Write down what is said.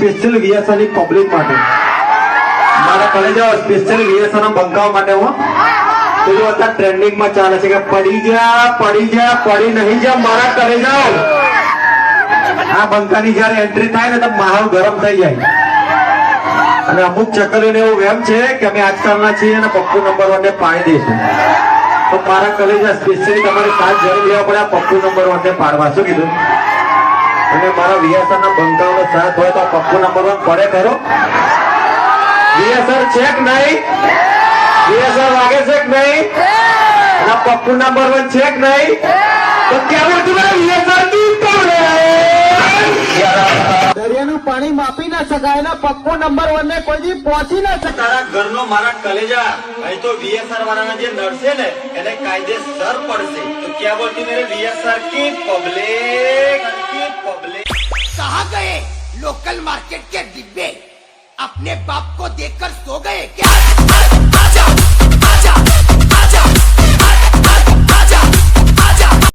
Special વીએસઆર ની public માટે, મારા કલેજા સ્પેશિયલ વીએસઆર ના બંકાઓ માટે હું પેલું અત્યારે ટ્રેન્ડિંગ માં ચાલે છે કે પડી નહીં જા મારા કલેજાઓ. આ બંકાની જયારે એન્ટ્રી થાય ને તો માહોલ ગરમ થઈ જાય. અને અમુક ચકલીઓને એવું વેમ છે કે અમે આજકાલના છીએ અને પપ્પુ નંબર 1 ને પાડી દઈશું. તો મારા કલેજા સ્પેશિયલી તમારે સાથ જરૂર લેવા પડે આ પપ્પુ નંબર 1 ને પાડવા. શું કીધું? અને મારા વીએસઆર ના બંકાઓનો સાથ હોય તો આ પપ્પુ નંબર 1 પડે ખરો? વીએસઆર છે કે નહીં? વીએસઆર વાગે છે કે નહીં? અને પપ્પુ નંબર 1 છે કે નહીં? તો કેવું હતું વીએસઆર કી પડે? દરિયાનું પાણી માપી ના શકાય ને પપ્પુ નંબર 1 ને કોઈ દી પહોંચી ના શકાય. તારા ઘરનો મારા કલેજા અહીં તો વીએસઆર વાળાના જે નડશે ને એને કાયદેસર પડશે. તો ક્યાં બોલતી મેરે વીએસઆર કી પબ્લિક. कहाँ गए लोकल मार्केट के डिब्बे? अपने बाप को देखकर सो गए क्या? आजा